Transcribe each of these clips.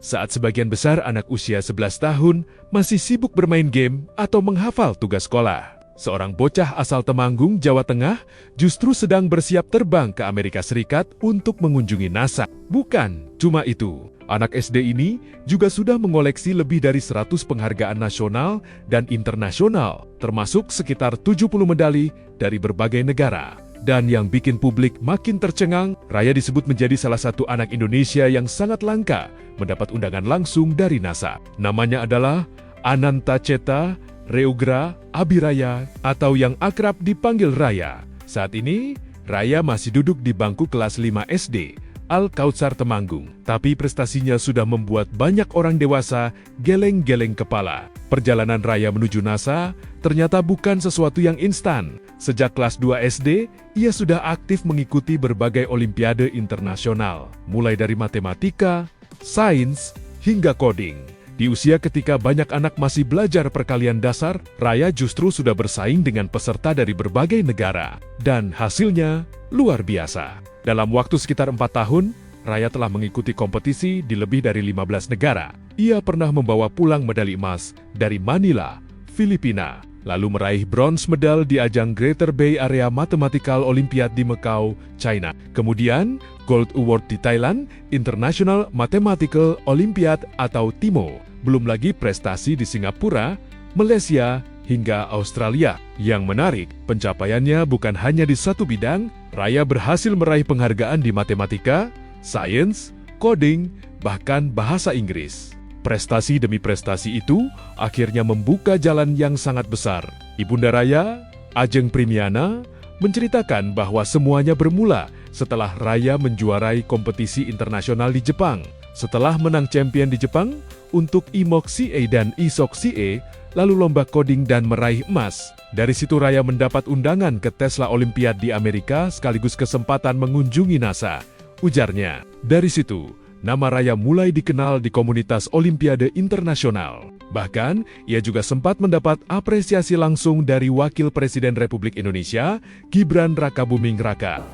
saat sebagian besar anak usia 11 tahun masih sibuk bermain game atau menghafal tugas sekolah. Seorang bocah asal Temanggung, Jawa Tengah, justru sedang bersiap terbang ke Amerika Serikat untuk mengunjungi NASA. Bukan cuma itu, anak SD ini juga sudah mengoleksi lebih dari 100 penghargaan nasional dan internasional, termasuk sekitar 70 medali dari berbagai negara. Dan yang bikin publik makin tercengang, Raya disebut menjadi salah satu anak Indonesia yang sangat langka mendapat undangan langsung dari NASA. Namanya adalah Ananta Ceta Reugra Abiraya atau yang akrab dipanggil Raya. Saat ini, Raya masih duduk di bangku kelas 5 SD, Al-Kautsar Temanggung. Tapi prestasinya sudah membuat banyak orang dewasa geleng-geleng kepala. Perjalanan Raya menuju NASA ternyata bukan sesuatu yang instan. Sejak kelas 2 SD, ia sudah aktif mengikuti berbagai olimpiade internasional, mulai dari matematika, sains, hingga coding. Di usia ketika banyak anak masih belajar perkalian dasar, Raya justru sudah bersaing dengan peserta dari berbagai negara. Dan hasilnya luar biasa. Dalam waktu sekitar 4 tahun, Raya telah mengikuti kompetisi di lebih dari 15 negara. Ia pernah membawa pulang medali emas dari Manila, Filipina, lalu meraih bronze medal di ajang Greater Bay Area Mathematical Olympiad di Macau, China. Kemudian, Gold Award di Thailand, International Mathematical Olympiad atau TIMO. Belum lagi prestasi di Singapura, Malaysia, hingga Australia. Yang menarik, pencapaiannya bukan hanya di satu bidang. Raya berhasil meraih penghargaan di matematika, sains, coding, bahkan bahasa Inggris. Prestasi demi prestasi itu akhirnya membuka jalan yang sangat besar. Ibunda Raya, Ajeng Primiana, menceritakan bahwa semuanya bermula setelah Raya menjuarai kompetisi internasional di Jepang. Setelah menang champion di Jepang untuk IMOC CA dan ISOC CA, lalu lomba coding dan meraih emas. Dari situ Raya mendapat undangan ke Tesla Olympiad di Amerika sekaligus kesempatan mengunjungi NASA. Ujarnya, dari situ, nama Raya mulai dikenal di komunitas Olimpiade internasional. Bahkan, ia juga sempat mendapat apresiasi langsung dari Wakil Presiden Republik Indonesia, Gibran Rakabuming Raka.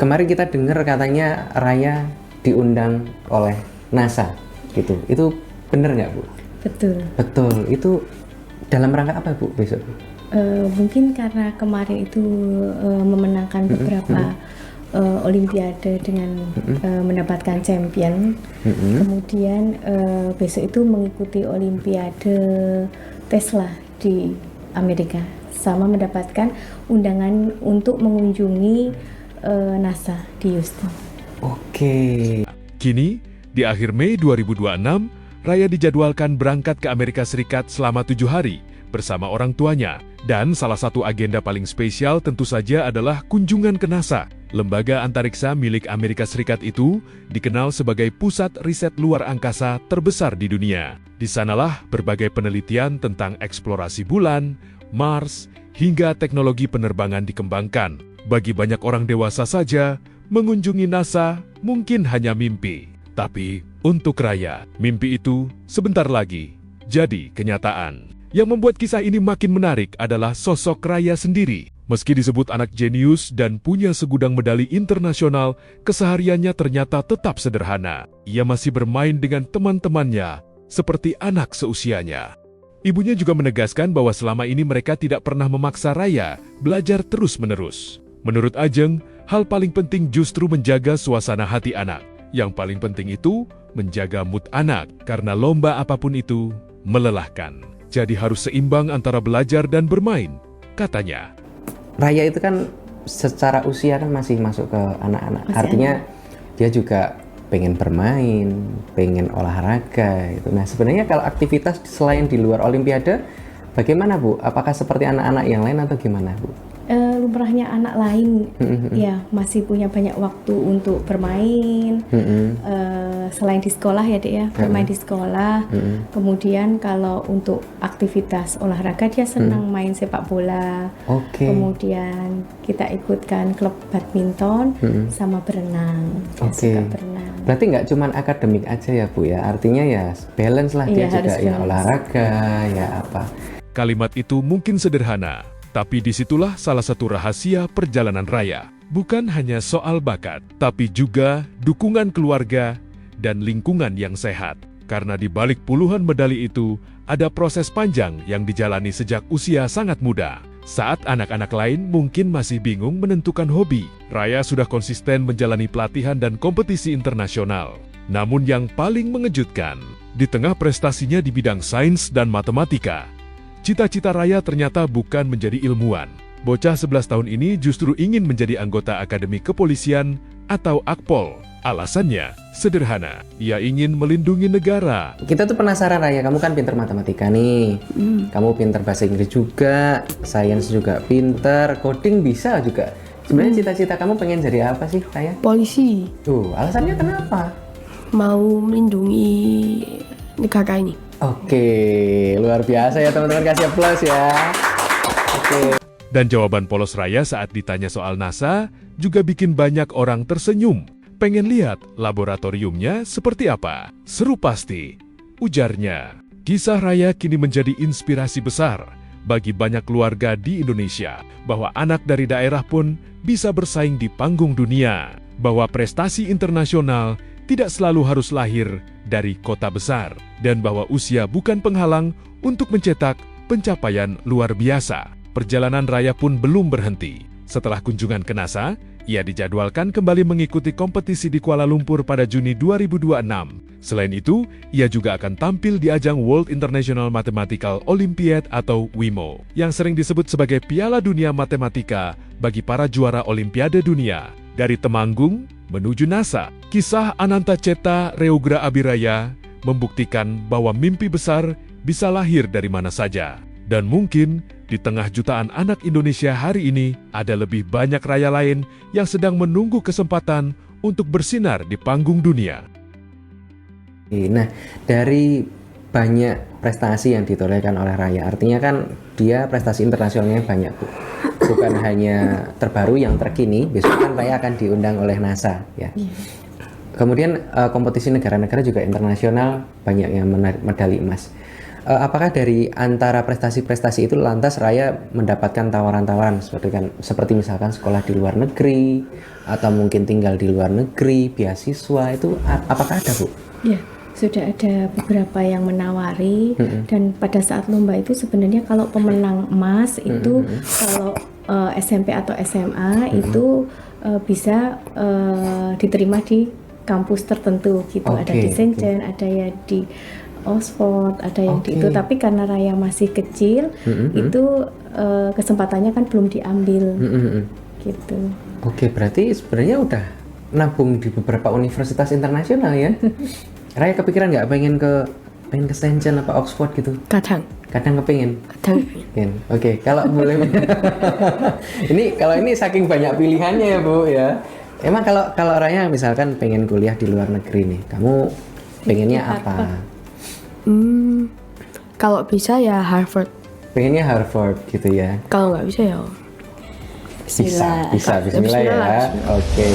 Kemarin kita dengar katanya Raya diundang oleh NASA, gitu. Itu benar nggak, Bu? Betul. Betul. Itu dalam rangka apa, Bu, besok? Mungkin karena kemarin itu memenangkan beberapa Olimpiade dengan mendapatkan champion. Kemudian besok itu mengikuti Olimpiade Tesla di Amerika, sama mendapatkan undangan untuk mengunjungi NASA di Houston. Oke. Kini, di akhir Mei 2026, Raya dijadwalkan berangkat ke Amerika Serikat selama 7 hari bersama orang tuanya. Dan salah satu agenda paling spesial tentu saja adalah kunjungan ke NASA. Lembaga antariksa milik Amerika Serikat itu dikenal sebagai pusat riset luar angkasa terbesar di dunia. Di sanalah berbagai penelitian tentang eksplorasi bulan, Mars, hingga teknologi penerbangan dikembangkan. Bagi banyak orang dewasa saja, mengunjungi NASA mungkin hanya mimpi. Tapi untuk Raya, mimpi itu sebentar lagi jadi kenyataan. Yang membuat kisah ini makin menarik adalah sosok Raya sendiri. Meski disebut anak jenius dan punya segudang medali internasional, kesehariannya ternyata tetap sederhana. Ia masih bermain dengan teman-temannya seperti anak seusianya. Ibunya juga menegaskan bahwa selama ini mereka tidak pernah memaksa Raya belajar terus-menerus. Menurut Ajeng, hal paling penting justru menjaga suasana hati anak. Yang paling penting itu menjaga mood anak, karena lomba apapun itu melelahkan. Jadi harus seimbang antara belajar dan bermain, katanya. Raya itu kan secara usia kan masih masuk ke anak-anak. Artinya dia juga pengen bermain, pengen olahraga gitu. Nah, sebenarnya kalau aktivitas selain di luar Olimpiade, bagaimana, Bu? Apakah seperti anak-anak yang lain atau gimana, Bu? Lumrahnya anak lain ya masih punya banyak waktu untuk bermain, selain di sekolah ya Dek ya, bermain di sekolah. Kemudian kalau untuk aktivitas olahraga dia senang main sepak bola. Kemudian kita ikutkan klub badminton sama berenang. Suka berenang. Berarti nggak cuma akademik aja ya, Bu ya, artinya ya balance lah, dia juga ya olahraga ya apa. Kalimat itu mungkin sederhana, tapi disitulah salah satu rahasia perjalanan Raya. Bukan hanya soal bakat, tapi juga dukungan keluarga dan lingkungan yang sehat. Karena di balik puluhan medali itu, ada proses panjang yang dijalani sejak usia sangat muda. Saat anak-anak lain mungkin masih bingung menentukan hobi, Raya sudah konsisten menjalani pelatihan dan kompetisi internasional. Namun yang paling mengejutkan, di tengah prestasinya di bidang sains dan matematika, cita-cita Raya ternyata bukan menjadi ilmuwan. Bocah 11 tahun ini justru ingin menjadi anggota Akademi Kepolisian atau Akpol. Alasannya sederhana, ia ingin melindungi negara. Kita tuh penasaran Raya, kamu kan pinter matematika nih, kamu pinter bahasa Inggris juga, sains juga pinter, coding bisa juga. Sebenarnya cita-cita kamu pengen jadi apa sih Raya? Polisi. Tuh, alasannya kenapa? Mau melindungi negara ini. Oke, luar biasa ya teman-teman, kasih plus ya. Oke. Dan jawaban polos Raya saat ditanya soal NASA juga bikin banyak orang tersenyum. Pengen lihat laboratoriumnya seperti apa? Seru pasti, ujarnya. Kisah Raya kini menjadi inspirasi besar bagi banyak keluarga di Indonesia, bahwa anak dari daerah pun bisa bersaing di panggung dunia, bahwa prestasi internasional tidak selalu harus lahir dari kota besar, dan bahwa usia bukan penghalang untuk mencetak pencapaian luar biasa. Perjalanan Raya pun belum berhenti. Setelah kunjungan ke NASA, ia dijadwalkan kembali mengikuti kompetisi di Kuala Lumpur pada Juni 2026. Selain itu, ia juga akan tampil di ajang World International Mathematical Olympiad atau WIMO, yang sering disebut sebagai Piala Dunia Matematika bagi para juara Olimpiade Dunia. Dari Temanggung menuju NASA, kisah Ananta Ceta Reugra Abiraya membuktikan bahwa mimpi besar bisa lahir dari mana saja. Dan mungkin di tengah jutaan anak Indonesia hari ini, ada lebih banyak Raya lain yang sedang menunggu kesempatan untuk bersinar di panggung dunia. Nah, dari banyak prestasi yang ditorehkan oleh Raya, artinya kan dia prestasi internasionalnya banyak, Bu. Bukan hanya terbaru yang terkini, besok kan Raya akan diundang oleh NASA, ya. Kemudian kompetisi negara-negara juga internasional banyak yang medali emas. Apakah dari antara prestasi-prestasi itu lantas Raya mendapatkan tawaran-tawaran seperti misalkan sekolah di luar negeri atau mungkin tinggal di luar negeri, beasiswa itu apakah ada, Bu? Ya, sudah ada beberapa yang menawari dan pada saat lomba itu sebenarnya kalau pemenang emas itu kalau SMP atau SMA itu bisa diterima di kampus tertentu gitu. Ada di Shenzhen, ada ya di Oxford, ada yang di itu, tapi karena Raya masih kecil, itu kesempatannya kan belum diambil, gitu. Oke, berarti sebenarnya udah nabung di beberapa universitas internasional ya. Raya kepikiran nggak pengen ke Shenzhen apa Oxford gitu? Kadang Kepingin. Oke, kalau boleh. Kalau ini saking banyak pilihannya ya, Bu ya. Emang kalau Raya misalkan pengen kuliah di luar negeri nih, kamu pengennya apa? Kalau bisa ya Harvard. Pengennya Harvard gitu ya. Kalau nggak bisa ya Bisa, Bismillah ya. Oke.